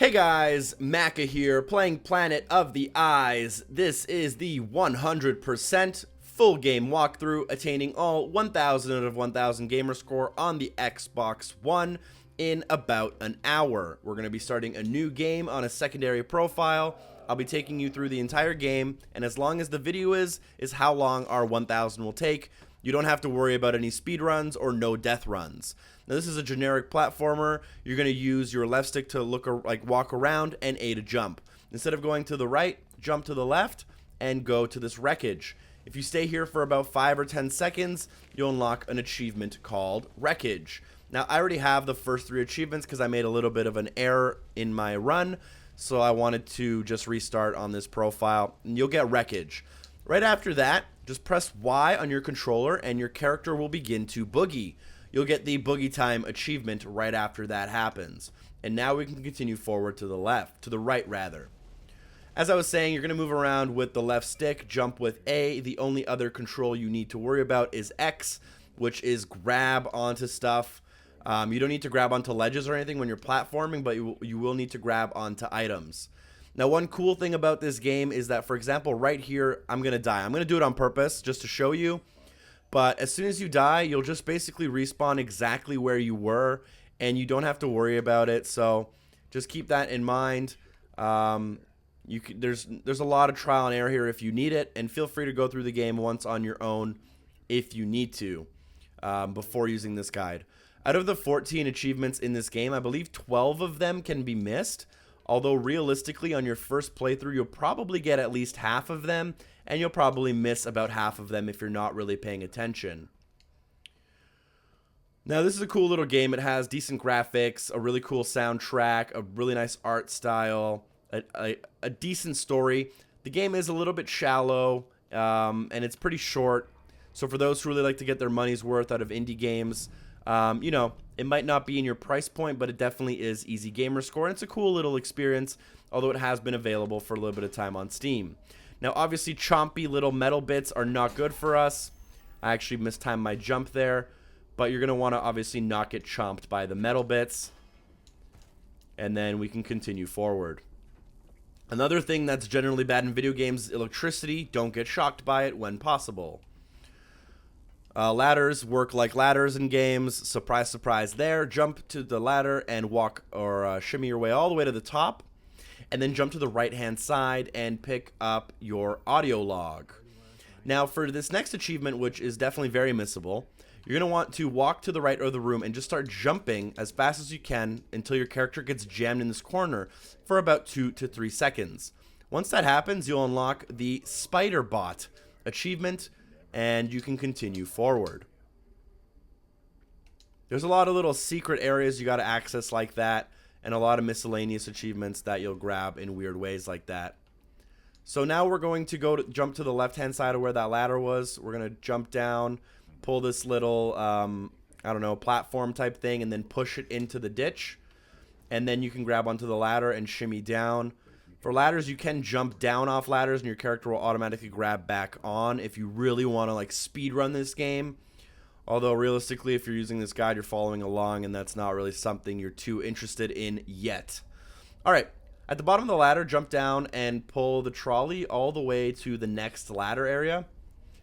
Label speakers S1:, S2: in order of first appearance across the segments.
S1: Hey guys, Macca here, playing Planet of the Eyes. This is the 100% full game walkthrough, attaining all 1000 out of 1000 Gamerscore on the Xbox One in about an hour. We're going to be starting a new game on a secondary profile. I'll be taking you through the entire game, and as long as the video is how long our 1000 will take. You don't have to worry about any speed runs or no death runs. Now this is a generic platformer. You're going to use your left stick to walk around and A to jump. Instead of going to the right, jump to the left and go to this Wreckage. If you stay here for about 5 or 10 seconds, you'll unlock an achievement called Wreckage. Now I already have the first 3 achievements because I made a little bit of an error in my run, so I wanted to just restart on this profile, and you'll get Wreckage. Right after that, just press Y on your controller and your character will begin to boogie. You'll get the Boogie Time achievement right after that happens. And now we can continue forward to the right rather. As I was saying, you're going to move around with the left stick, jump with A. The only other control you need to worry about is X, which is grab onto stuff. You don't need to grab onto ledges or anything when you're platforming, but you will need to grab onto items. Now, one cool thing about this game is that, for example, right here, I'm going to die. I'm going to do it on purpose just to show you. But as soon as you die, you'll just basically respawn exactly where you were, and you don't have to worry about it. So just keep that in mind. There's a lot of trial and error here if you need it, and feel free to go through the game once on your own if you need to before using this guide. Out of the 14 achievements in this game, I believe 12 of them can be missed. Although realistically, on your first playthrough, you'll probably get at least half of them, and you'll probably miss about half of them if you're not really paying attention. Now, this is a cool little game. It has decent graphics, a really cool soundtrack, a really nice art style, a decent story. The game is a little bit shallow, and it's pretty short. So for those who really like to get their money's worth out of indie games, you know, it might not be in your price point, but it definitely is easy gamer score, and it's a cool little experience, although it has been available for a little bit of time on Steam. Now, obviously, chompy little metal bits are not good for us. I actually mistimed my jump there, but you're going to want to obviously not get chomped by the metal bits, and then we can continue forward. Another thing that's generally bad in video games is electricity. Don't get shocked by it when possible. Ladders work like ladders in games. Surprise, surprise there. Jump to the ladder and walk or shimmy your way all the way to the top. And then jump to the right-hand side and pick up your audio log. Now, for this next achievement, which is definitely very missable, you're going to want to walk to the right of the room and just start jumping as fast as you can until your character gets jammed in this corner for about 2 to 3 seconds. Once that happens, you'll unlock the Spiderbot achievement, and you can continue forward. There's a lot of little secret areas you got to access like that, and a lot of miscellaneous achievements that you'll grab in weird ways like that. So now we're going to jump to the left-hand side of where that ladder was. We're going to jump down, pull this little, I don't know, platform type thing, and then push it into the ditch. And then you can grab onto the ladder and shimmy down. For ladders, you can jump down off ladders, and your character will automatically grab back on if you really want to like speed run this game. Although realistically, if you're using this guide, you're following along, and that's not really something you're too interested in yet. All right, at the bottom of the ladder, jump down and pull the trolley all the way to the next ladder area,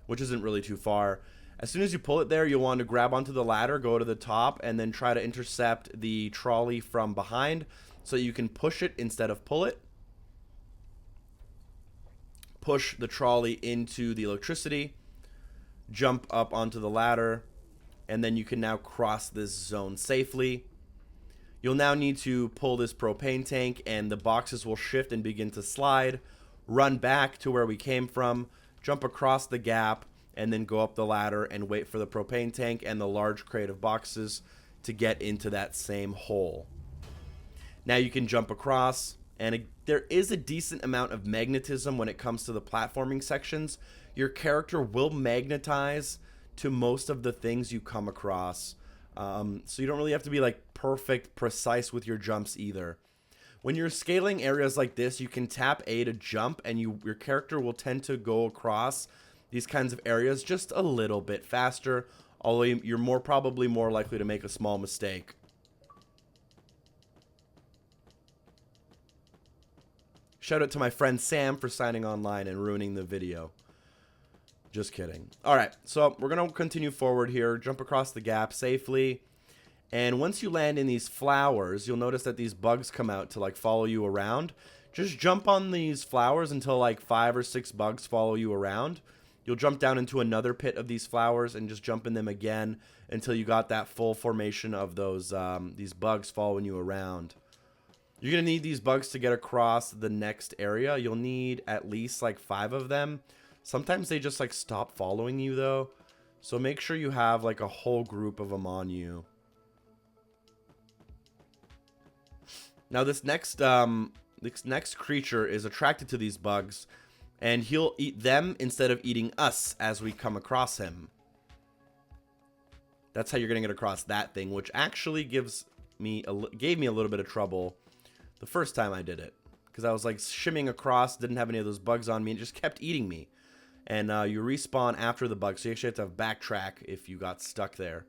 S1: which isn't really too far. As soon as you pull it there, you'll want to grab onto the ladder, go to the top, and then try to intercept the trolley from behind so you can push it instead of pull it. Push the trolley into the electricity, jump up onto the ladder, and then you can now cross this zone safely. You'll now need to pull this propane tank, and the boxes will shift and begin to slide. Run back to where we came from, jump across the gap, and then go up the ladder and wait for the propane tank and the large crate of boxes to get into that same hole. Now you can jump across, and there is a decent amount of magnetism when it comes to the platforming sections. Your character will magnetize to most of the things you come across. So you don't really have to be like perfect, precise with your jumps either. When you're scaling areas like this, you can tap A to jump, and your character will tend to go across these kinds of areas just a little bit faster, although you're probably more likely to make a small mistake. Shout out to my friend Sam for signing online and ruining the video. Just kidding. Alright, so we're going to continue forward here. Jump across the gap safely. And once you land in these flowers, you'll notice that these bugs come out to like follow you around. Just jump on these flowers until like 5 or 6 bugs follow you around. You'll jump down into another pit of these flowers and just jump in them again until you got that full formation of those these bugs following you around. You're going to need these bugs to get across the next area. You'll need at least like 5 of them. Sometimes they just like stop following you though. So make sure you have like a whole group of them on you. Now this next creature is attracted to these bugs, and he'll eat them instead of eating us as we come across him. That's how you're gonna get across that thing, which actually gave me a little bit of trouble the first time I did it, because I was like shimming across, didn't have any of those bugs on me, and it just kept eating me. And you respawn after the bug, so you actually have to backtrack if you got stuck there.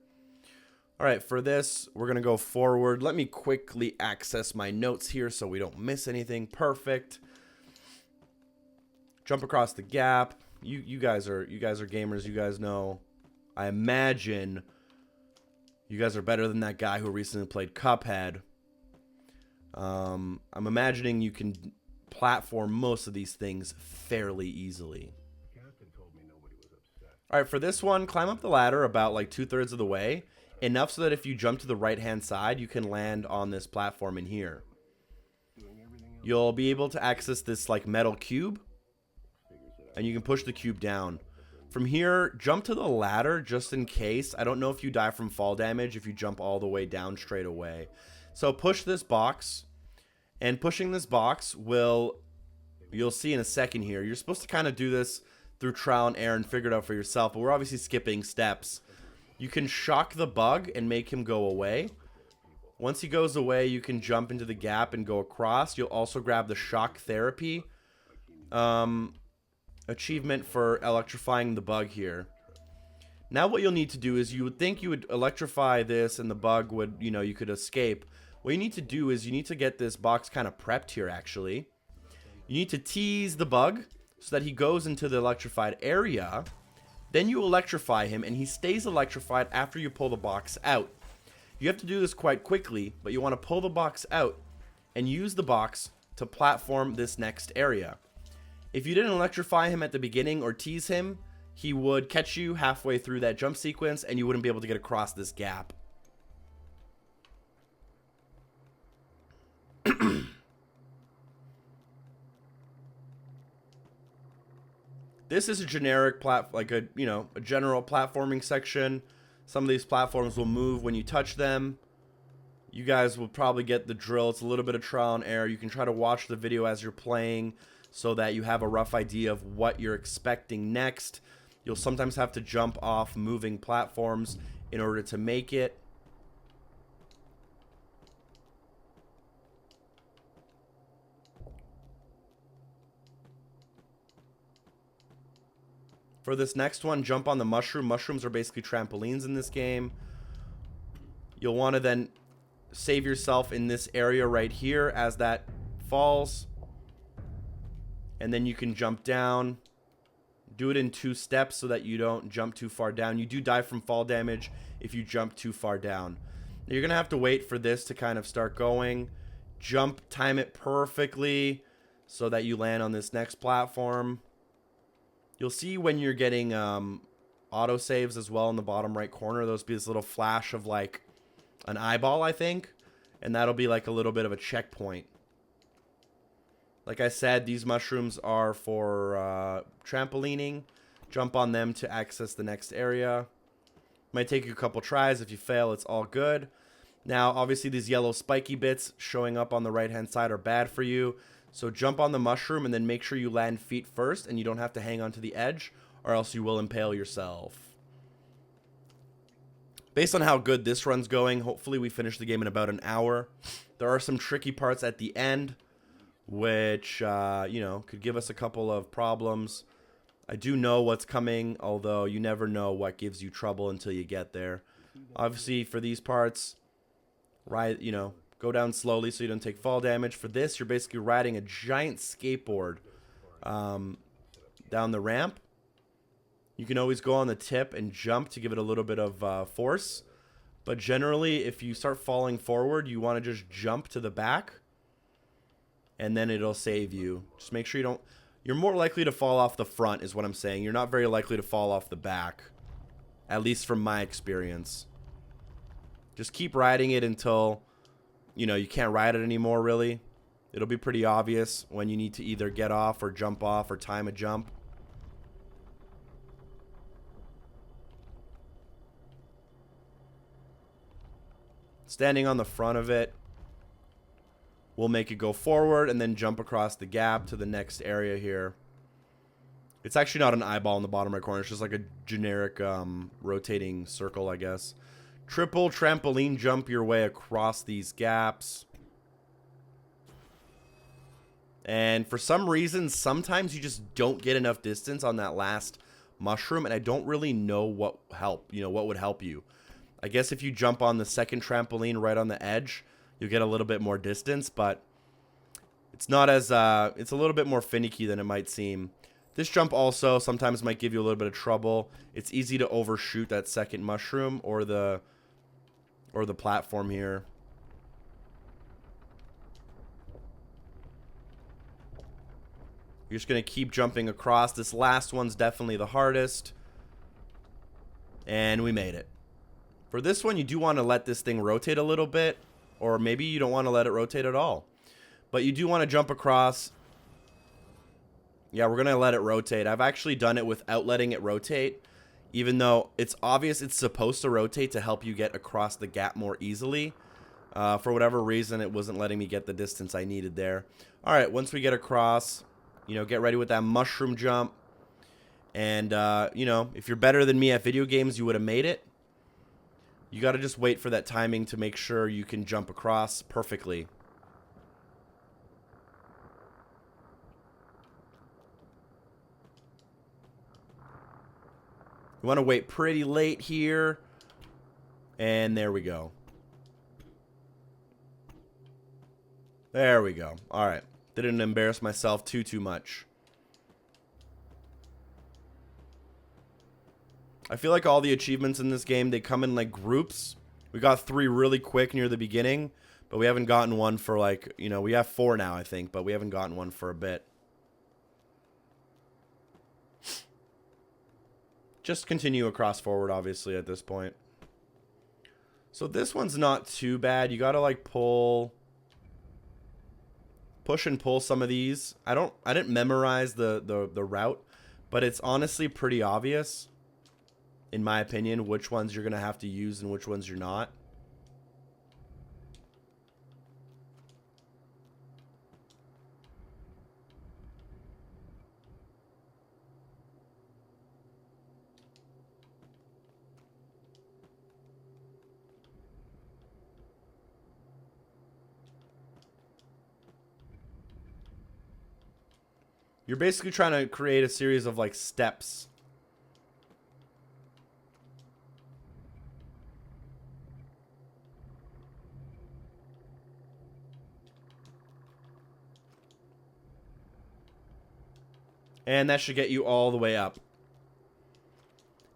S1: Alright, for this, we're going to go forward. Let me quickly access my notes here so we don't miss anything. Perfect. Jump across the gap. You guys are gamers. You guys know. I imagine you guys are better than that guy who recently played Cuphead. I'm imagining you can platform most of these things fairly easily. Alright, for this one, climb up the ladder about like 2/3 of the way. Enough so that if you jump to the right-hand side, you can land on this platform in here. You'll be able to access this like metal cube, and you can push the cube down. From here, jump to the ladder just in case. I don't know if you die from fall damage if you jump all the way down straight away. So push this box, and pushing this box will, you'll see in a second here, you're supposed to kind of do this through trial and error and figure it out for yourself, but we're obviously skipping steps. You can shock the bug and make him go away. Once he goes away, you can jump into the gap and go across. You'll also grab the shock therapy achievement for electrifying the bug here. Now what you'll need to do is, you would think you would electrify this and the bug would, you know, you could escape. What you need to do is you need to get this box kind of prepped here actually. You need to tease the bug so that he goes into the electrified area. Then you electrify him, and he stays electrified after you pull the box out. You have to do this quite quickly, but you want to pull the box out and use the box to platform this next area. If you didn't electrify him at the beginning or tease him, he would catch you halfway through that jump sequence, and you wouldn't be able to get across this gap. This is a generic a general platforming section. Some of these platforms will move when you touch them. You guys will probably get the drill. It's a little bit of trial and error. You can try to watch the video as you're playing so that you have a rough idea of what you're expecting next. You'll sometimes have to jump off moving platforms in order to make it. For this next one, jump on the mushroom. Mushrooms are basically trampolines in this game. You'll want to then save yourself in this area right here as that falls. And then you can jump down. Do it in 2 steps so that you don't jump too far down. You do die from fall damage if you jump too far down. Now you're going to have to wait for this to kind of start going. Jump, time it perfectly so that you land on this next platform. You'll see when you're getting auto saves as well in the bottom right corner. There'll be this little flash of like an eyeball, I think. And that'll be like a little bit of a checkpoint. Like I said, these mushrooms are for trampolining. Jump on them to access the next area. Might take you a couple tries. If you fail, it's all good. Now, obviously, these yellow spiky bits showing up on the right-hand side are bad for you. So jump on the mushroom and then make sure you land feet first and you don't have to hang onto the edge, or else you will impale yourself. Based on how good this run's going, hopefully we finish the game in about an hour. There are some tricky parts at the end, which, you know, could give us a couple of problems. I do know what's coming, although you never know what gives you trouble until you get there. Obviously, for these parts, right, you know, Go down slowly so you don't take fall damage. For this, you're basically riding a giant skateboard down the ramp. You can always go on the tip and jump to give it a little bit of force. But generally, if you start falling forward, you want to just jump to the back. And then it'll save you. Just make sure you don't... You're more likely to fall off the front is what I'm saying. You're not very likely to fall off the back. At least from my experience. Just keep riding it until, you know, you can't ride it anymore, really. It'll be pretty obvious when you need to either get off or jump off or time a jump. Standing on the front of it will make it go forward and then jump across the gap to the next area here. It's actually not an eyeball in the bottom right corner. It's just like a generic rotating circle, I guess. Triple trampoline jump your way across these gaps. And for some reason, sometimes you just don't get enough distance on that last mushroom, and I don't really know what would help you. I guess if you jump on the second trampoline right on the edge, you'll get a little bit more distance, but it's not as it's a little bit more finicky than it might seem. This jump also sometimes might give you a little bit of trouble. It's easy to overshoot that second mushroom or the platform here. You're just going to keep jumping across. This last one's definitely the hardest. And we made it. For this one, you do want to let this thing rotate a little bit. Or maybe you don't want to let it rotate at all. But you do want to jump across. Yeah, we're going to let it rotate. I've actually done it without letting it rotate. Even though it's obvious it's supposed to rotate to help you get across the gap more easily. For whatever reason, it wasn't letting me get the distance I needed there. Alright, once we get across, you know, get ready with that mushroom jump. And, you know, if you're better than me at video games, you would have made it. You got to just wait for that timing to make sure you can jump across perfectly. You want to wait pretty late here. And there we go. There we go. All right. Didn't embarrass myself too much. I feel like all the achievements in this game, they come in like groups. We got 3 really quick near the beginning, but we haven't gotten one for like, you know, we have 4 now, I think, but we haven't gotten one for a bit. Just continue across forward, obviously, at this point. So this one's not too bad. You gotta like push and pull some of these. I didn't memorize the route, but it's honestly pretty obvious, in my opinion, which ones you're gonna have to use and which ones you're not. You're basically trying to create a series of like steps. And that should get you all the way up.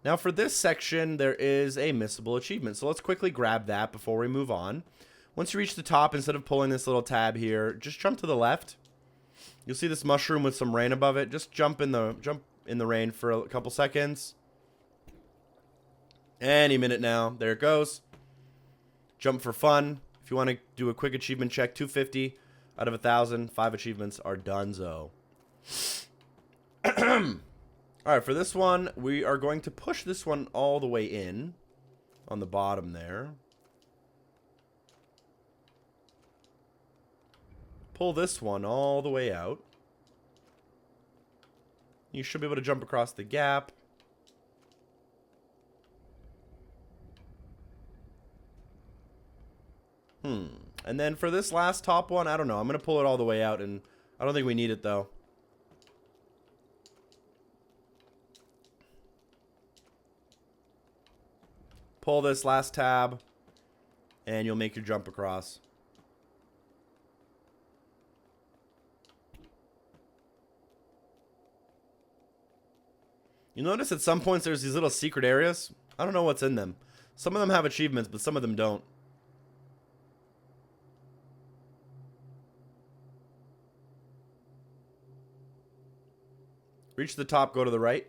S1: Now for this section, there is a missable achievement. So let's quickly grab that before we move on. Once you reach the top, instead of pulling this little tab here, just jump to the left. You'll see this mushroom with some rain above it. Just jump in the rain for a couple seconds. Any minute now. There it goes. Jump for fun. If you want to do a quick achievement check, 250 out of 1,000. 5 achievements are donezo. Alright, for this one, we are going to push this one all the way in. On the bottom there. Pull this one all the way out. You should be able to jump across the gap. And then for this last top one, I don't know. I'm going to pull it all the way out, and I don't think we need it, though. Pull this last tab, and you'll make your jump across. You notice at some points there's these little secret areas. I don't know what's in them. Some of them have achievements, but some of them don't. Reach the top, go to the right.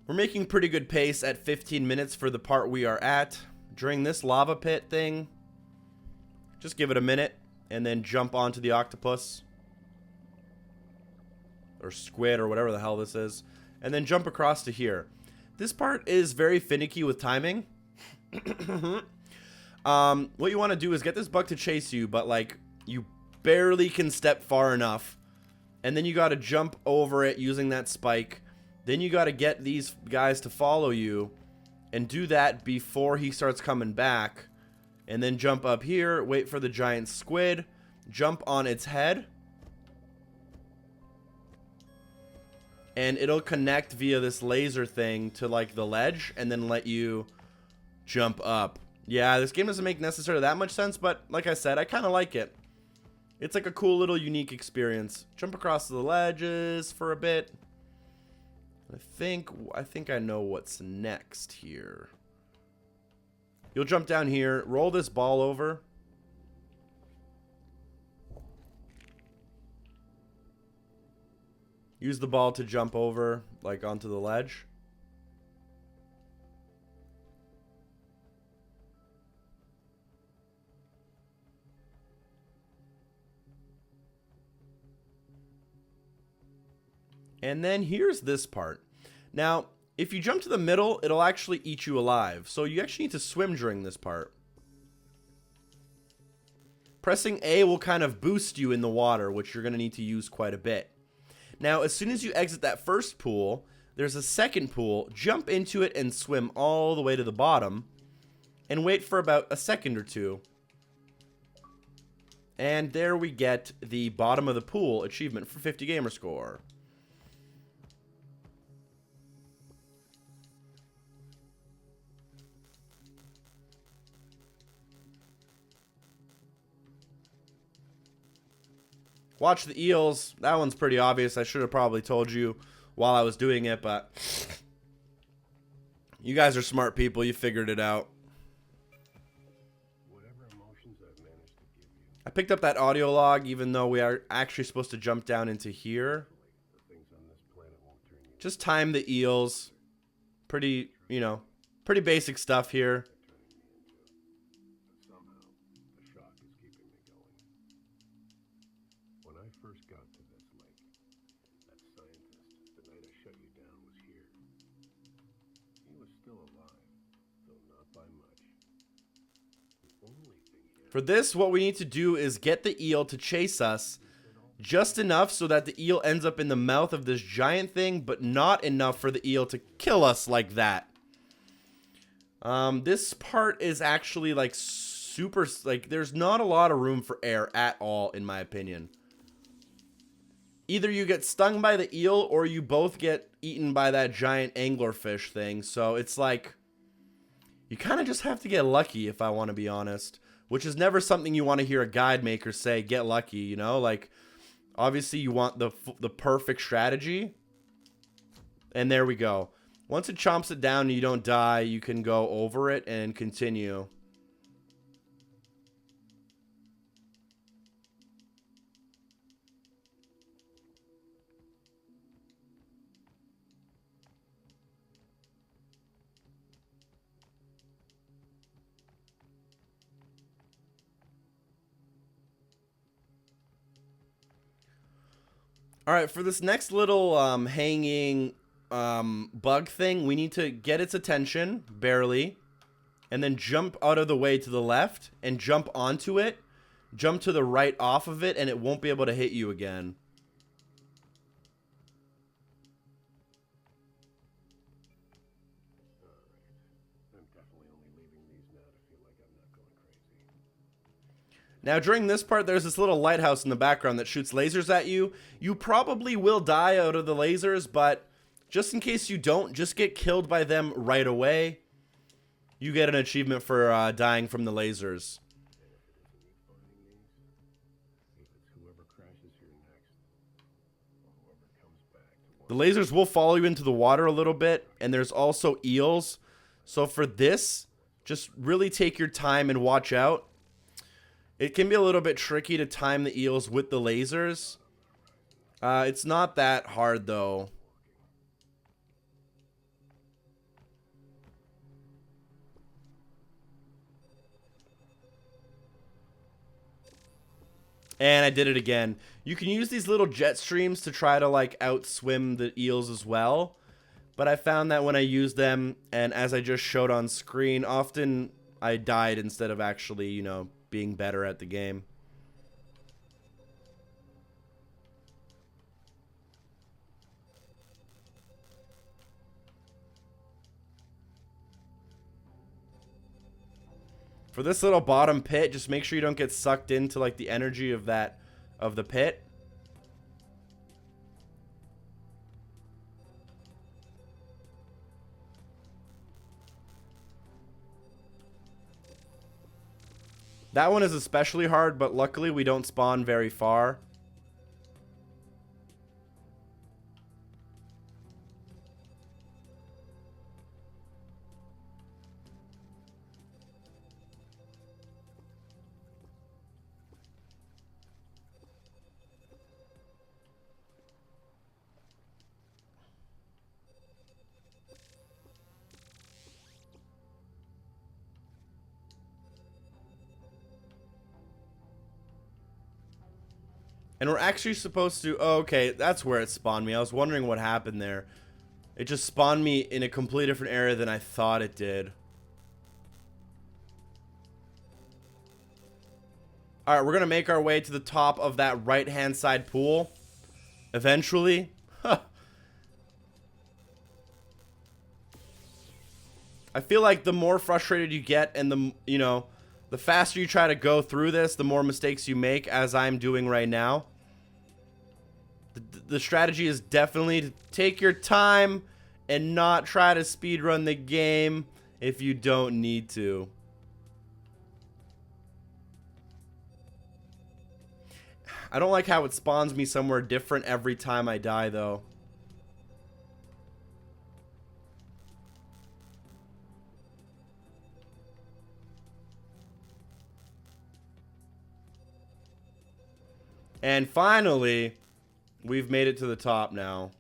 S1: We're making pretty good pace at 15 minutes for the part we are at. During this lava pit thing, just give it a minute and then jump onto the octopus. Or squid or whatever the hell this is. And then jump across to here. This part is very finicky with timing. What you want to do is get this bug to chase you, but like you barely can step far enough. And then you got to jump over it using that spike. Then you got to get these guys to follow you and do that before he starts coming back. And then jump up here, wait for the giant squid, jump on its head. And it'll connect via this laser thing to like the ledge and then let you jump up. Yeah, this game doesn't make necessarily that much sense, but like I said, I kind of like it. It's like a cool little unique experience. Jump across the ledges for a bit. I think I know what's next here. You'll jump down here, roll this ball over. Use the ball to jump over, like onto the ledge. And then here's this part. Now, if you jump to the middle, it'll actually eat you alive. So you actually need to swim during this part. Pressing A will kind of boost you in the water, which you're going to need to use quite a bit. Now, as soon as you exit that first pool, there's a second pool. Jump into it and swim all the way to the bottom. And wait for about a second or two. And there we get the bottom of the pool achievement for 50 Gamerscore. Watch the eels. That one's pretty obvious. I should have probably told you while I was doing it, but you guys are smart people. You figured it out.
S2: Whatever emotions I've managed to give you.
S1: I picked up that audio log, even though we are actually supposed to jump down into here.
S2: The things on this planet won't turn you.
S1: Just time the eels. Pretty, you know, pretty basic stuff here.
S2: But somehow, the shock is keeping me going. When I first got to this lake, that scientist, the night I shut you down, was here. He was still alive, though not by much. The only thing he had.
S1: For this, what we need to do is get the eel to chase us just enough so that the eel ends up in the mouth of this giant thing, but not enough for the eel to kill us like that. This part is actually like super, like there's not a lot of room for air at all, in my opinion. Either you get stung by the eel or you both get eaten by that giant anglerfish thing. So it's like, you kind of just have to get lucky, if I want to be honest. Which is never something you want to hear a guide maker say, get lucky, you know? Like, obviously you want the perfect strategy. And there we go. Once it chomps it down and you don't die, you can go over it and continue. All right, for this next little hanging bug thing, we need to get its attention, barely, and then jump out of the way to the left and jump onto it, jump to the right off of it, and it won't be able to hit you again.
S2: I'm definitely only leaving these now to feel like I'm not going crazy.
S1: Now, during this part, there's this little lighthouse in the background that shoots lasers at you. You probably will die out of the lasers, but Just in case you don't, just get killed by them right away. You get an achievement for dying from the lasers. The lasers will follow you into the water a little bit, and there's also eels. So for this, just really take your time and watch out. It can be a little bit tricky to time the eels with the lasers. It's not that hard, though. And I did it again. You can use these little jet streams to try to like outswim the eels as well. But I found that when I used them, and as I just showed on screen, often I died instead of actually, you know, being better at the game. For this little bottom pit, just make sure you don't get sucked into like the energy of the pit. That one is especially hard, but luckily we don't spawn very far. And we're actually supposed to... Oh, okay, that's where it spawned me. I was wondering what happened there. It just spawned me in a completely different area than I thought it did. Alright, we're going to make our way to the top of that right-hand side pool. Eventually. Huh. I feel like the more frustrated you get and the, you know, the faster you try to go through this, the more mistakes you make, as I'm doing right now. The strategy is definitely to take your time and not try to speedrun the game if you don't need to. I don't like how it spawns me somewhere different every time I die, though. And finally, we've made it to the top now.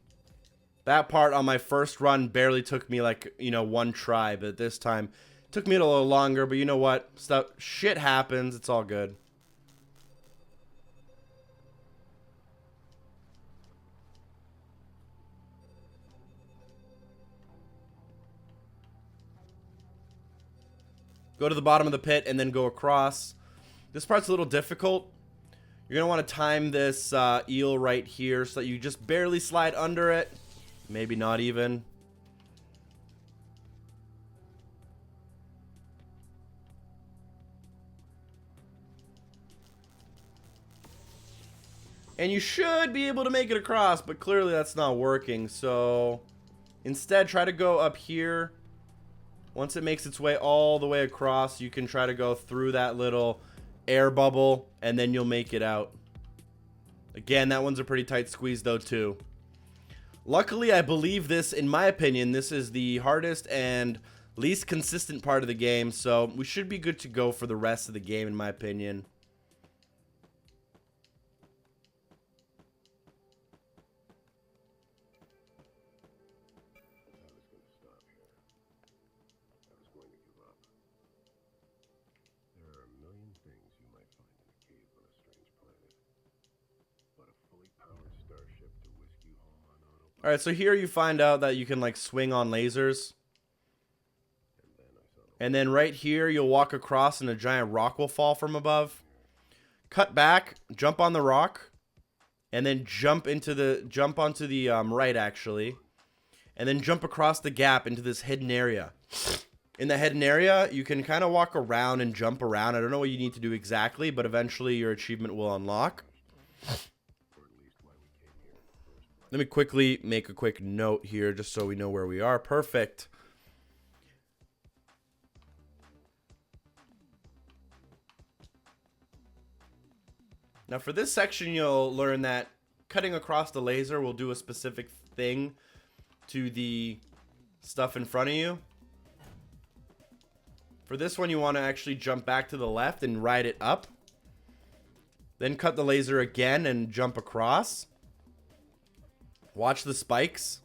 S1: That part on my first run barely took me like, you know, one try, but this time it took me a little longer, but you know what? Shit happens. It's all good. Go to the bottom of the pit and then go across. This part's a little difficult. You're going to want to time this eel right here so that you just barely slide under it. Maybe not even. And you should be able to make it across, but clearly that's not working. So instead, try to go up here. Once it makes its way all the way across, you can try to go through that little air bubble, and then you'll make it out. Again, that one's a pretty tight squeeze though too. Luckily, I believe this, in my opinion, this is the hardest and least consistent part of the game, so we should be good to go for the rest of the game, in my opinion. Alright, so here you find out that you can like swing on lasers. And then right here you'll walk across and a giant rock will fall from above. Cut back, jump on the rock, and then jump onto the right actually. And then jump across the gap into this hidden area. In the hidden area, you can kind of walk around and jump around. I don't know what you need to do exactly, but eventually your achievement will unlock. Let me quickly make a quick note here just so we know where we are. Perfect. Now for this section, you'll learn that cutting across the laser will do a specific thing to the stuff in front of you. For this one, you want to actually jump back to the left and ride it up. Then cut the laser again and jump across. Watch the spikes.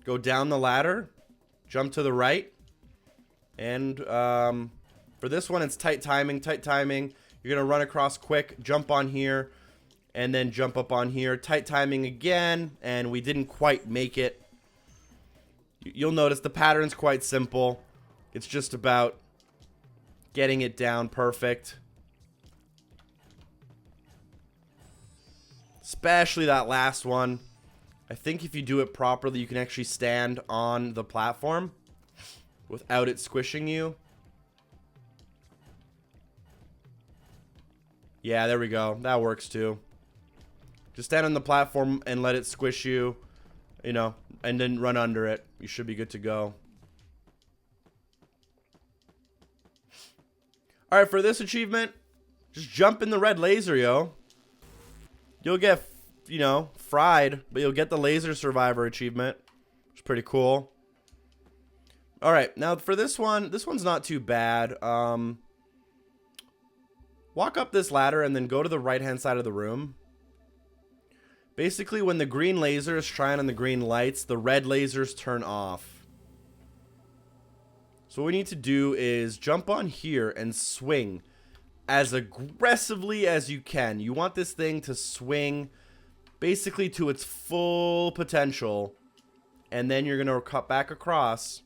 S1: Go down the ladder. Jump to the right. And for this one, it's tight timing, tight timing. You're going to run across quick, jump on here, and then jump up on here. Tight timing again, and we didn't quite make it. You'll notice the pattern's quite simple. It's just about getting it down perfect. Especially that last one. I think if you do it properly, you can actually stand on the platform without it squishing you. Yeah, there we go. That works too. Just stand on the platform and let it squish you, you know, and then run under it. You should be good to go. Alright, for this achievement, just jump in the red laser, yo. You'll get, you know, fried, but you'll get the laser survivor achievement, which is pretty cool. Alright, now for this one's not too bad. Walk up this ladder and then go to the right-hand side of the room. Basically, when the green lasers shine on the green lights, the red lasers turn off. So what we need to do is jump on here and swing as aggressively as you can. You want this thing to swing basically to its full potential. And then you're going to cut back across.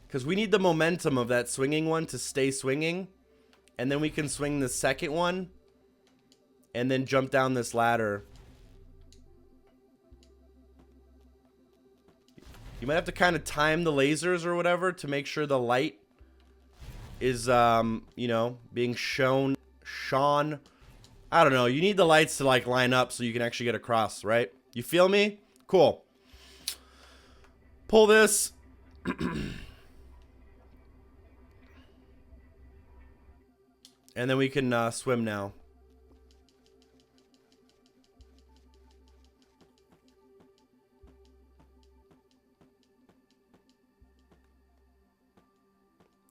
S1: Because we need the momentum of that swinging one to stay swinging. And then we can swing the second one. And then jump down this ladder. You might have to kind of time the lasers or whatever to make sure the light is, you know, being shone. I don't know. You need the lights to, like, line up so you can actually get across, right? You feel me? Cool. Pull this. And then we can swim now.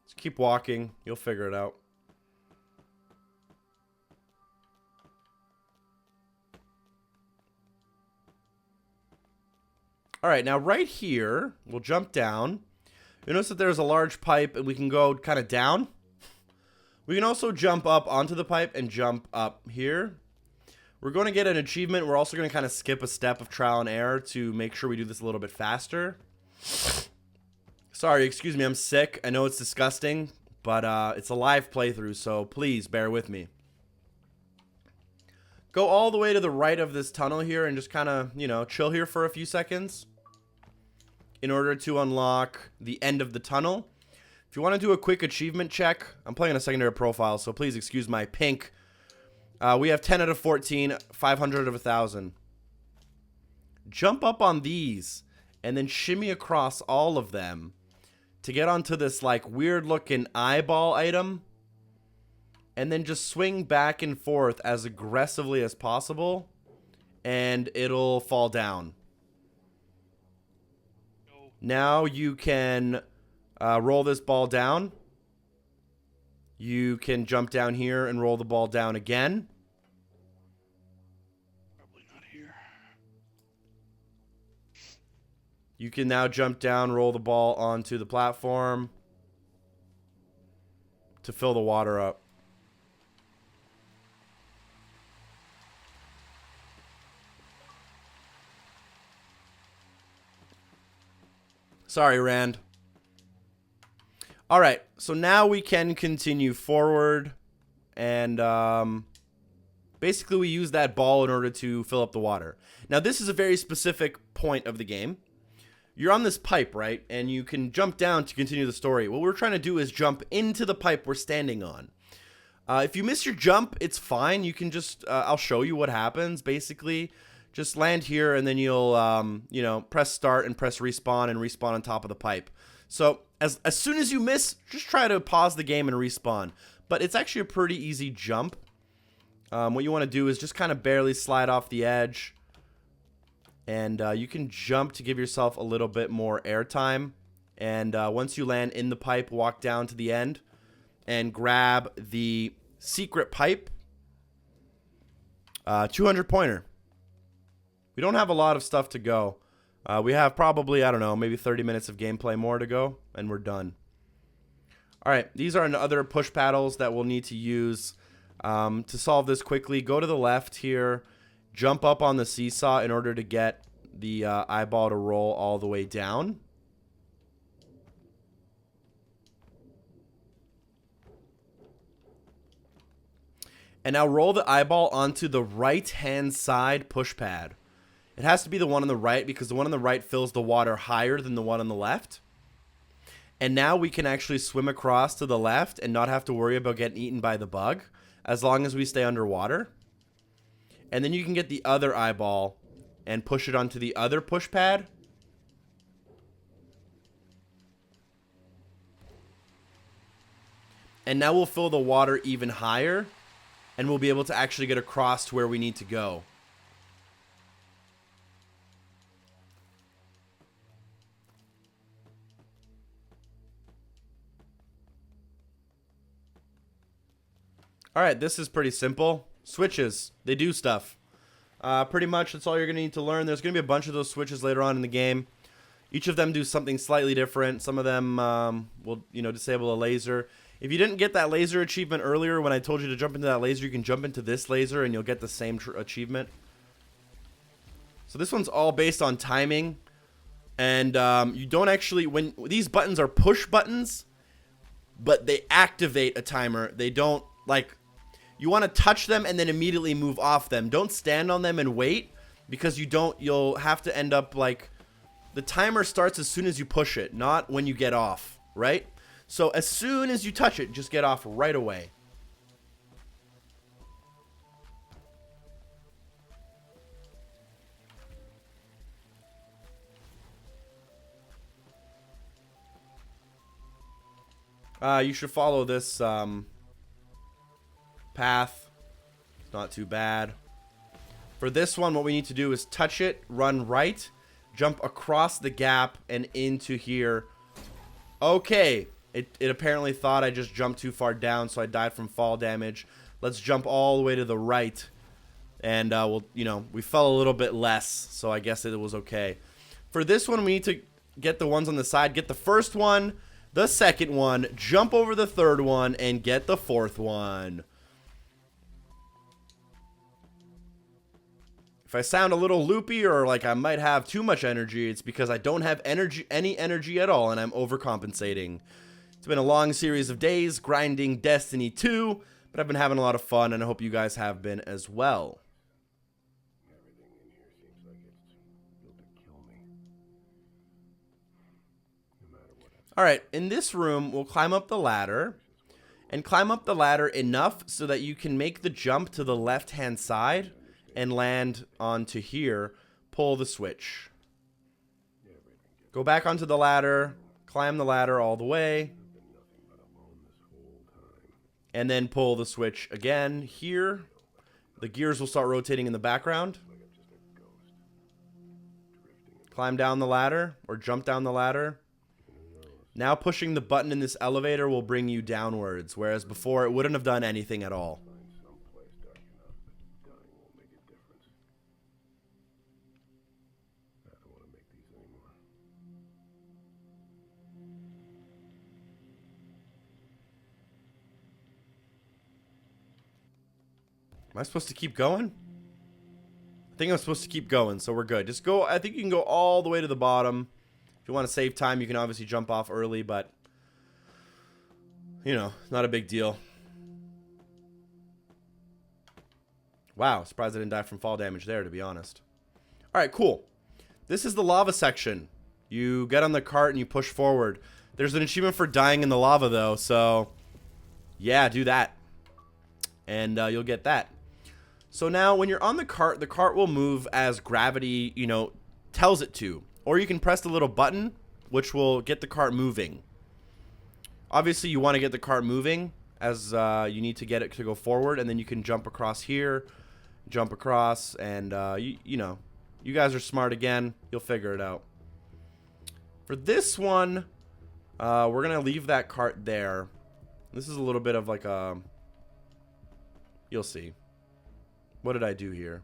S1: Just keep walking. You'll figure it out. Alright, now right here, we'll jump down. You'll notice that there's a large pipe and we can go kind of down. We can also jump up onto the pipe and jump up here. We're going to get an achievement. We're also going to kind of skip a step of trial and error to make sure we do this a little bit faster. Sorry, excuse me, I'm sick. I know it's disgusting, but it's a live playthrough, so please bear with me. Go all the way to the right of this tunnel here and just kind of, you know, chill here for a few seconds in order to unlock the end of the tunnel. If you want to do a quick achievement check, I'm playing on a secondary profile, so please excuse my pink. We have 10 out of 14, 500 out of 1,000. Jump up on these and then shimmy across all of them to get onto this like weird looking eyeball item. And then just swing back and forth as aggressively as possible and it'll fall down. Now you can roll this ball down. You can jump down here and roll the ball down again.
S3: Probably not here.
S1: You can now jump down, roll the ball onto the platform to fill the water up. Sorry, Rand. Alright, so now we can continue forward. And basically we use that ball in order to fill up the water. Now this is a very specific point of the game. You're on this pipe, right? And you can jump down to continue the story. What we're trying to do is jump into the pipe we're standing on. If you miss your jump, it's fine. You can just, I'll show you what happens, basically. Just land here, and then you'll, you know, press start and press respawn and respawn on top of the pipe. So, as soon as you miss, just try to pause the game and respawn. But it's actually a pretty easy jump. What you want to do is just kind of barely slide off the edge. And you can jump to give yourself a little bit more airtime. And once you land in the pipe, walk down to the end and grab the secret pipe. 200 pointer. We don't have a lot of stuff to go. We have probably, I don't know, maybe 30 minutes of gameplay more to go, and we're done. All right, these are other push paddles that we'll need to use to solve this quickly. Go to the left here, jump up on the seesaw in order to get the eyeball to roll all the way down. And now roll the eyeball onto the right-hand side push pad. It has to be the one on the right because the one on the right fills the water higher than the one on the left. And now we can actually swim across to the left and not have to worry about getting eaten by the bug as long as we stay underwater. And then you can get the other eyeball and push it onto the other push pad. And now we'll fill the water even higher. And we'll be able to actually get across to where we need to go. Alright, this is pretty simple. Switches. They do stuff. Pretty much that's all you're going to need to learn. There's going to be a bunch of those switches later on in the game. Each of them do something slightly different. Some of them will, you know, disable a laser. If you didn't get that laser achievement earlier when I told you to jump into that laser, you can jump into this laser and you'll get the same achievement. So this one's all based on timing. And you don't actually, when these buttons are push buttons, but they activate a timer. They don't, like, you want to touch them and then immediately move off them. Don't stand on them and wait, because you'll have to end up, like, the timer starts as soon as you push it, not when you get off, right? So as soon as you touch it, just get off right away. You should follow this path. It's not too bad. For this one, what we need to do is touch it, run right, jump across the gap and into here. Okay. It apparently thought I just jumped too far down, so I died from fall damage. Let's jump all the way to the right. And, we fell a little bit less, so I guess it was okay. For this one, we need to get the ones on the side. Get the first one, the second one, jump over the third one, and get the fourth one. If I sound a little loopy or like I might have too much energy, it's because I don't have any energy at all, and I'm overcompensating. It's been a long series of days grinding Destiny 2, but I've been having a lot of fun, and I hope you guys have been as well.
S2: Everything in here seems like it's built to kill me. No matter what happens.
S1: Alright, in this room, we'll climb up the ladder, and climb up the ladder enough so that you can make the jump to the left-hand side and land onto here. Pull the switch. Go back onto the ladder, climb the ladder all the way. And then pull the switch again here. The gears will start rotating in the background. Climb down the ladder or jump down the ladder. Now pushing the button in this elevator will bring you downwards, whereas before it wouldn't have done anything at all. Am I supposed to keep going? I think I'm supposed to keep going, so we're good. Just go, I think you can go all the way to the bottom. If you want to save time, you can obviously jump off early, but, you know, not a big deal. Wow, surprised I didn't die from fall damage there, to be honest. Alright, cool. This is the lava section. You get on the cart and you push forward. There's an achievement for dying in the lava, though, so yeah, do that. and you'll get that. So now when you're on the cart will move as gravity, you know, tells it to. Or you can press the little button, which will get the cart moving. Obviously, you want to get the cart moving as you need to get it to go forward, and then you can jump across here, jump across, and you know, you guys are smart again. You'll figure it out. For this one, we're going to leave that cart there. This is a little bit of like a... You'll see. What did I do here?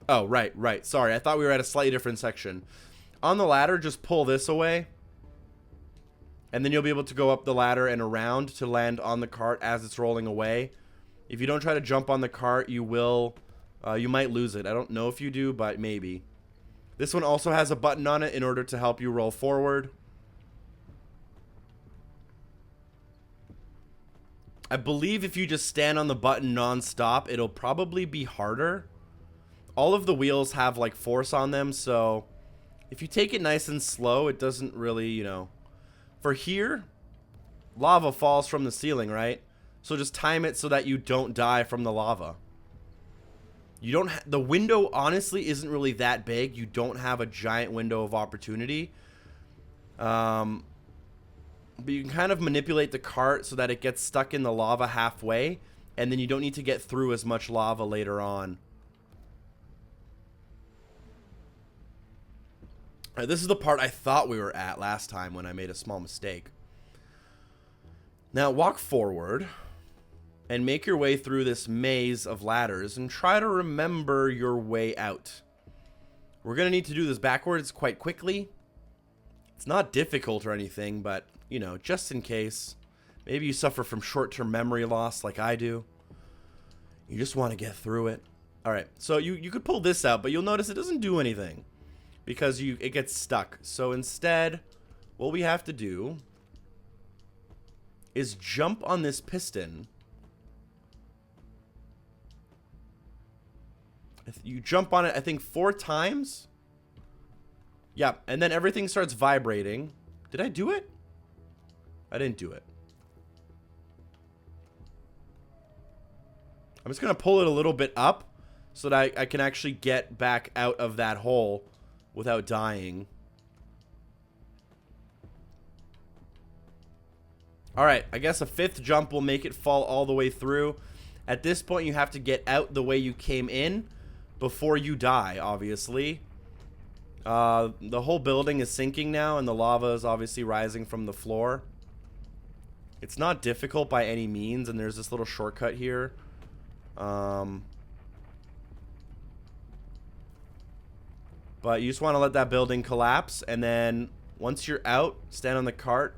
S1: Oh, right. Sorry, I thought we were at a slightly different section. On the ladder, just pull this away. And then you'll be able to go up the ladder and around to land on the cart as it's rolling away. If you don't try to jump on the cart, you will... you might lose it. I don't know if you do, but maybe. This one also has a button on it in order to help you roll forward. I believe if you just stand on the button non-stop, it'll probably be harder. All of the wheels have like force on them, so if you take it nice and slow, it doesn't really, you know. For here, lava falls from the ceiling, right? So just time it so that you don't die from the lava. You don't the window honestly isn't really that big. You don't have a giant window of opportunity. But you can kind of manipulate the cart so that it gets stuck in the lava halfway, and then you don't need to get through as much lava later on. All right, this is the part I thought we were at last time when I made a small mistake. Now walk forward and make your way through this maze of ladders and try to remember your way out. We're going to need to do this backwards quite quickly. It's not difficult or anything, but, you know, just in case. Maybe you suffer from short-term memory loss like I do. You just want to get through it. All right, so you could pull this out, but you'll notice it doesn't do anything because it gets stuck. So instead, what we have to do is jump on this piston. You jump on it, I think, 4 times. Yeah, and then everything starts vibrating. Did I do it? I didn't do it. I'm just going to pull it a little bit up so that I can actually get back out of that hole without dying. Alright, I guess a 5th jump will make it fall all the way through. At this point, you have to get out the way you came in before you die, obviously. The whole building is sinking now, and the lava is obviously rising from the floor. It's not difficult by any means, and there's this little shortcut here. But you just want to let that building collapse, and then once you're out, stand on the cart.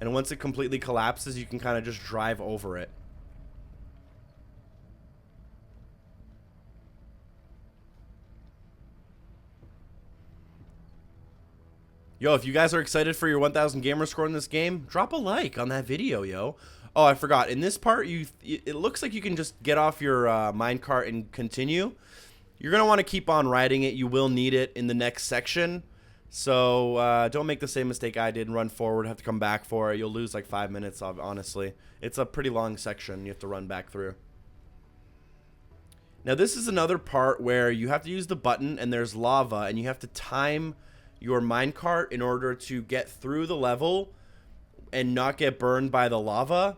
S1: And once it completely collapses, you can kind of just drive over it. Yo, if you guys are excited for your 1000 gamer score in this game, drop a like on that video, yo. Oh, I forgot. In this part, it looks like you can just get off your minecart and continue. You're going to want to keep on riding it. You will need it in the next section. So don't make the same mistake I did and run forward, have to come back for it. You'll lose like 5 minutes, honestly. It's a pretty long section you have to run back through. Now, this is another part where you have to use the button and there's lava, and you have to time your minecart in order to get through the level and not get burned by the lava.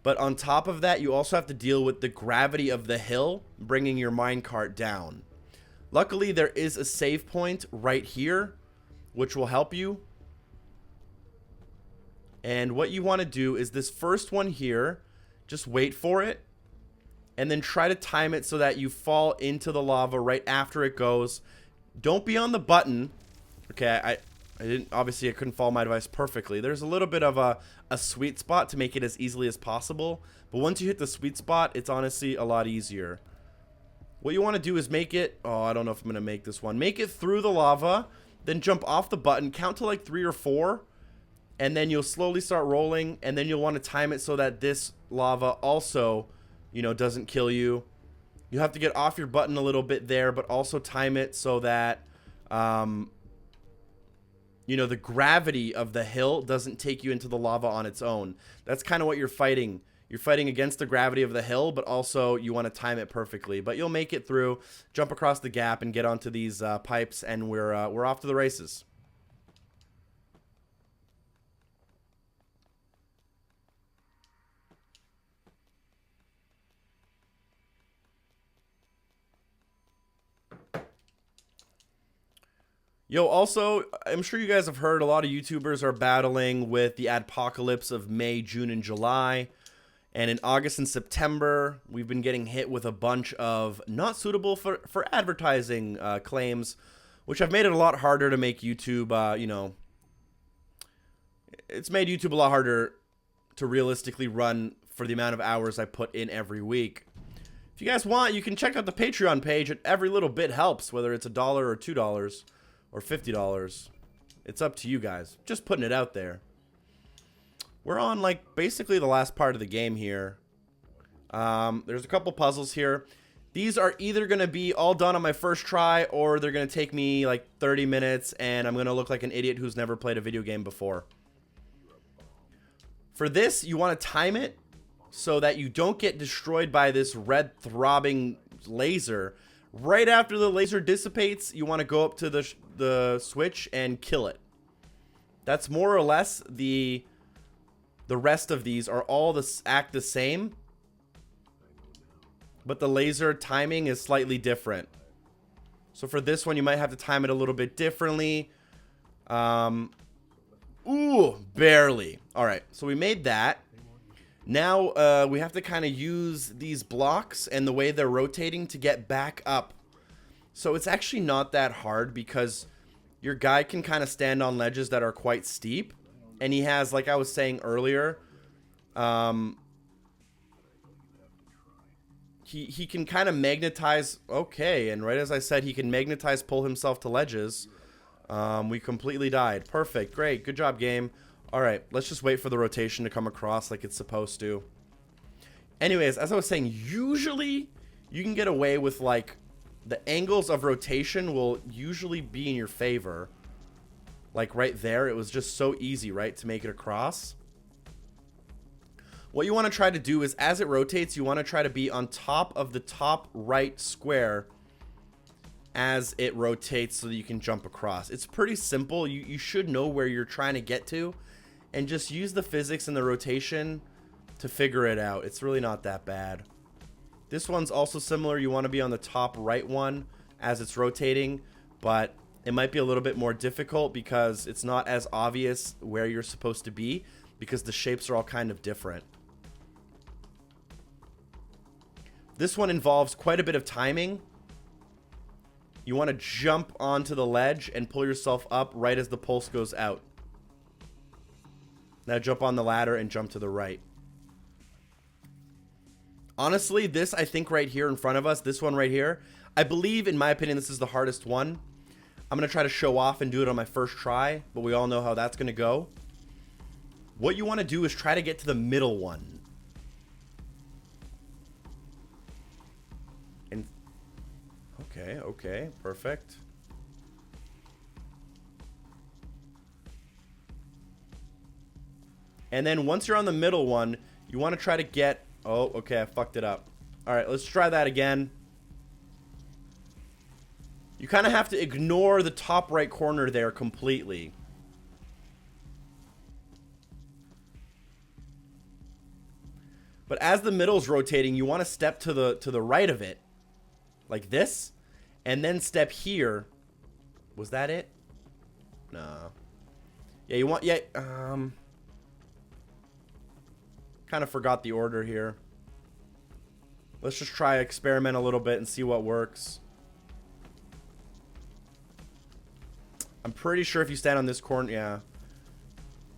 S1: But on top of that, you also have to deal with the gravity of the hill bringing your minecart down. Luckily, there is a save point right here, which will help you. And what you want to do is this first one here, just wait for it, and then try to time it so that you fall into the lava right after it goes. Don't be on the button. Okay, I didn't, obviously I couldn't follow my device perfectly. There's a little bit of a sweet spot to make it as easily as possible. But once you hit the sweet spot, it's honestly a lot easier. What you want to do is make it, oh, I don't know if I'm going to make this one. Make it through the lava, then jump off the button, count to like 3 or 4, and then you'll slowly start rolling, and then you'll want to time it so that this lava also, you know, doesn't kill you. You have to get off your button a little bit there, but also time it so that, you know, the gravity of the hill doesn't take you into the lava on its own. That's kind of what you're fighting. You're fighting against the gravity of the hill, but also you want to time it perfectly. But you'll make it through, jump across the gap, and get onto these pipes, and we're off to the races. Yo, also, I'm sure you guys have heard a lot of YouTubers are battling with the adpocalypse of May, June, and July. And in August and September, we've been getting hit with a bunch of not suitable for advertising claims, which have made it a lot harder to make YouTube, you know, it's made YouTube a lot harder to realistically run for the amount of hours I put in every week. If you guys want, you can check out the Patreon page. Every little bit helps, whether it's $1 or $2 or $50. It's up to you guys. Just putting it out there. We're on, like, basically the last part of the game here. There's a couple puzzles here. These are either going to be all done on my first try, or they're going to take me, like, 30 minutes, and I'm going to look like an idiot who's never played a video game before. For this, you want to time it so that you don't get destroyed by this red throbbing laser. Right after the laser dissipates, you want to go up to the switch and kill it. That's more or less the rest of these are all act the same, but the laser timing is slightly different. So for this one, you might have to time it a little bit differently. Ooh, barely. All right, so we made that. Now we have to kind of use these blocks and the way they're rotating to get back up. So it's actually not that hard because your guy can kind of stand on ledges that are quite steep. And he has, like I was saying earlier, he can kind of magnetize. Okay, and right as I said, he can magnetize, pull himself to ledges. We completely died. Perfect. Great. Good job, game. All right, let's just wait for the rotation to come across like it's supposed to. Anyways, as I was saying, usually you can get away with, like, the angles of rotation will usually be in your favor. Like right there, it was just so easy, right, to make it across. What you want to try to do is, as it rotates, you want to try to be on top of the top right square as it rotates so that you can jump across. It's pretty simple. You should know where you're trying to get to, and just use the physics and the rotation to figure it out. It's really not that bad. This one's also similar. You want to be on the top right one as it's rotating, but it might be a little bit more difficult because it's not as obvious where you're supposed to be because the shapes are all kind of different. This one involves quite a bit of timing. You want to jump onto the ledge and pull yourself up right as the pulse goes out. Now jump on the ladder and jump to the right. Honestly, this, I think right here in front of us, this one right here, I believe, in my opinion, this is the hardest one. I'm going to try to show off and do it on my first try, but we all know how that's going to go. What you want to do is try to get to the middle one. And okay, perfect. And then once you're on the middle one, you want to try to get... Oh, okay, I fucked it up. All right, let's try that again. You kind of have to ignore the top right corner there completely. But as the middle's rotating, you want to step to the right of it, like this, and then step here. Was that it? No. Yeah, you want kind of forgot the order here. Let's just try experiment a little bit and see what works. I'm pretty sure if you stand on this corner, yeah.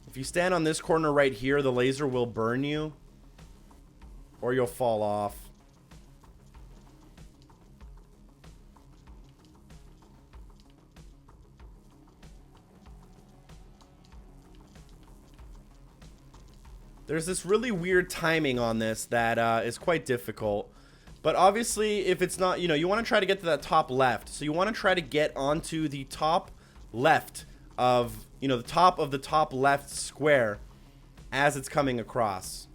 S1: If you stand on this corner right here, the laser will burn you. Or you'll fall off. There's this really weird timing on this that is quite difficult. But obviously, if it's not, you know, you want to try to get to that top left. So you want to try to get onto the top left of, you know, the top left square as it's coming across.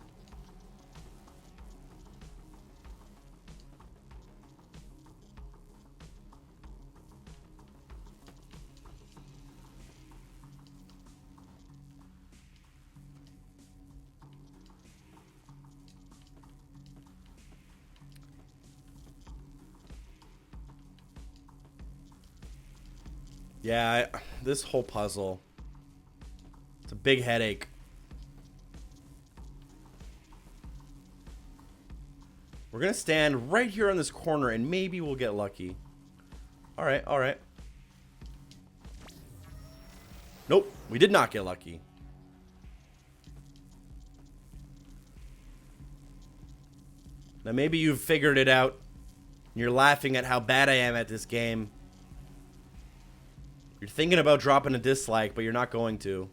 S1: Yeah, this whole puzzle, it's a big headache. We're gonna stand right here on this corner and maybe we'll get lucky. Alright, alright. Nope, we did not get lucky. Now maybe you've figured it out. You're laughing at how bad I am at this game. You're thinking about dropping a dislike, but you're not going to.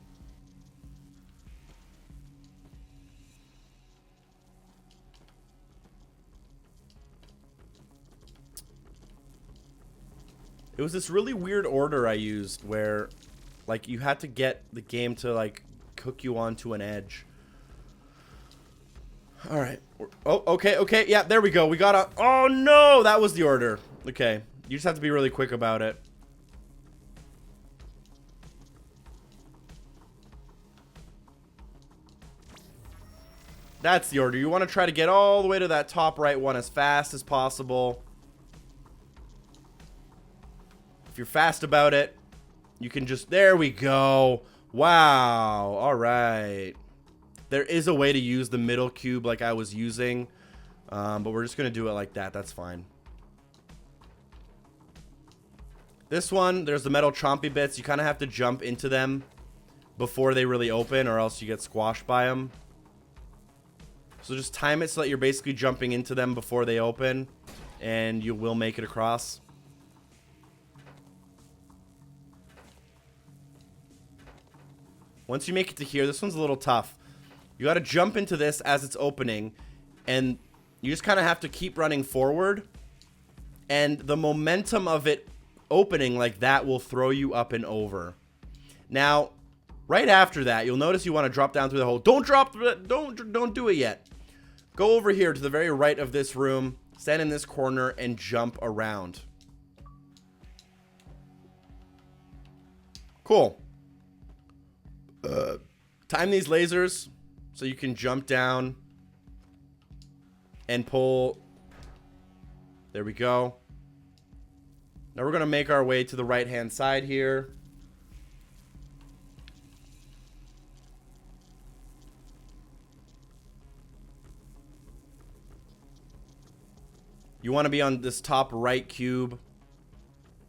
S1: It was this really weird order I used where, like, you had to get the game to, like, cook you onto an edge. Alright. Oh, okay, okay. Yeah, there we go. We got a... Oh, no! That was the order. Okay. You just have to be really quick about it. That's the order. You want to try to get all the way to that top right one as fast as possible. If you're fast about it, you can just... There we go. Wow. All right. There is a way to use the middle cube like I was using. But we're just going to do it like that. That's fine. This one, there's the metal chompy bits. You kind of have to jump into them before they really open, or else you get squashed by them. So just time it so that you're basically jumping into them before they open, and you will make it across. Once you make it to here, this one's a little tough. You got to jump into this as it's opening, and you just kind of have to keep running forward, and the momentum of it opening like that will throw you up and over. Now, right after that, you'll notice you want to drop down through the hole. Don't drop through it. Don't do it yet. Go over here to the very right of this room, stand in this corner, and jump around. Cool. Time these lasers so you can jump down and pull. There we go. Now we're going to make our way to the right-hand side here. You want to be on this top right cube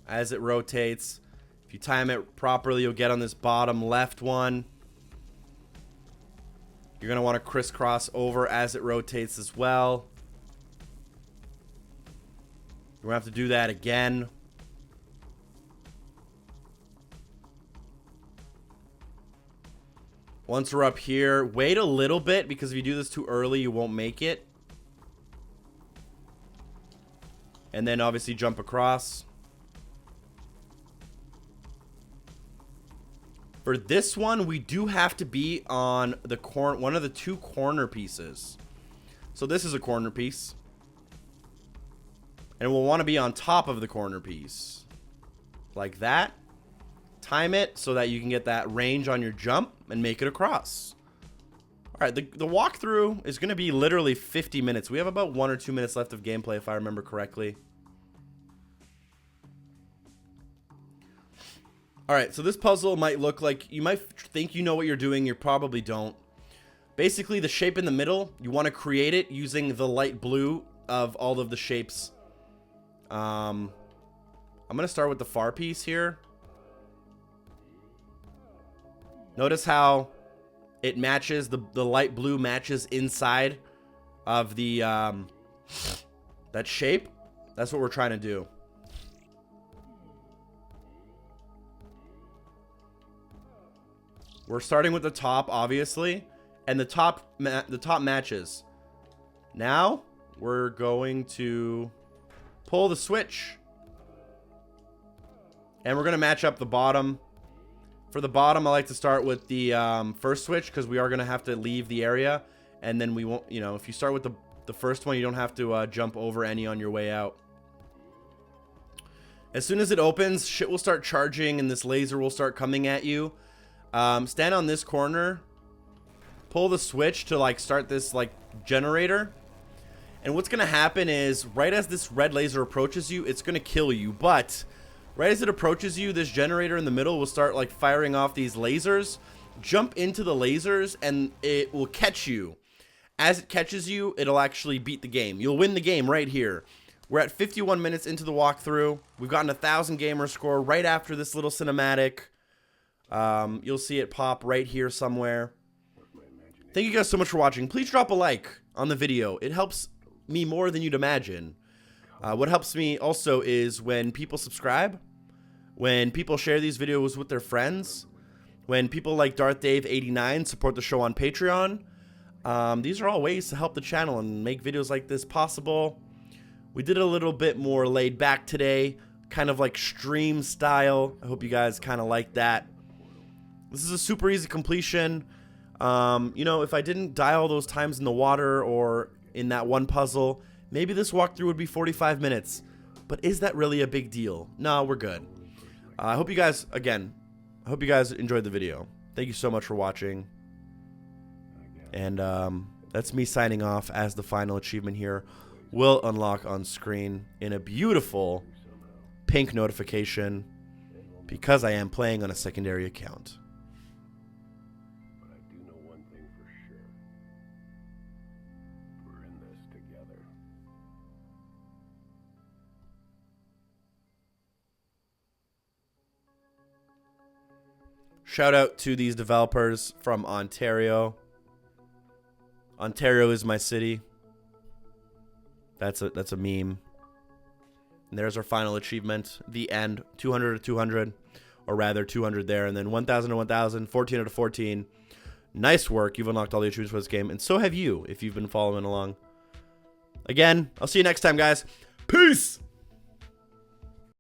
S1: as it rotates. If you time it properly, you'll get on this bottom left one. You're going to want to crisscross over as it rotates as well. You're going to have to do that again. Once we're up here, wait a little bit, because if you do this too early, you won't make it. And then obviously jump across. For this one, we do have to be on the one of the two corner pieces. So this is a corner piece. And we'll want to be on top of the corner piece. Like that. Time it so that you can get that range on your jump and make it across. Alright, the walkthrough is going to be literally 50 minutes. We have about 1 or 2 minutes left of gameplay, if I remember correctly. Alright, so this puzzle might look like... You might think you know what you're doing. You probably don't. Basically, the shape in the middle, you want to create it using the light blue of all of the shapes. I'm going to start with the far piece here. Notice how it matches, the light blue matches inside of the, that shape. That's what we're trying to do. We're starting with the top, obviously, and the top matches. Now, we're going to pull the switch. And we're going to match up the bottom. For the bottom, I like to start with the first switch because we are going to have to leave the area. And then we won't, you know, if you start with the first one, you don't have to jump over any on your way out. As soon as it opens, shit will start charging and this laser will start coming at you. Stand on this corner. Pull the switch to like start this like generator. And what's going to happen is right as this red laser approaches you, it's going to kill you. But right as it approaches you, this generator in the middle will start like firing off these lasers. Jump into the lasers and it will catch you. As it catches you, it'll actually beat the game. You'll win the game right here. We're at 51 minutes into the walkthrough. We've gotten 1,000 gamer score right after this little cinematic. You'll see it pop right here somewhere. Thank you guys so much for watching. Please drop a like on the video. It helps me more than you'd imagine. What helps me also is when people subscribe, when people share these videos with their friends, when people like Darth Dave 89 support the show on Patreon. These are all ways to help the channel and make videos like this possible. We did a little bit more laid back today, kind of like stream style. I hope you guys kind of like that. This is a super easy completion. You know, if I didn't die all those times in the water or in that one puzzle, maybe this walkthrough would be 45 minutes. But is that really a big deal? No, we're good. I hope you guys, again, I hope you guys enjoyed the video. Thank you so much for watching. And that's me signing off as the final achievement here will unlock on screen in a beautiful pink notification because I am playing on a secondary account.
S2: But I do know one thing for sure. We're in this together.
S1: Shout out to these developers from Ontario. Ontario is my city. That's a meme. And there's our final achievement. The end. 200 to 200. Or rather, 200 there. And then 1,000 to 1,000. 14 to 14. Nice work. You've unlocked all the achievements for this game. And so have you, if you've been following along. Again, I'll see you next time, guys. Peace!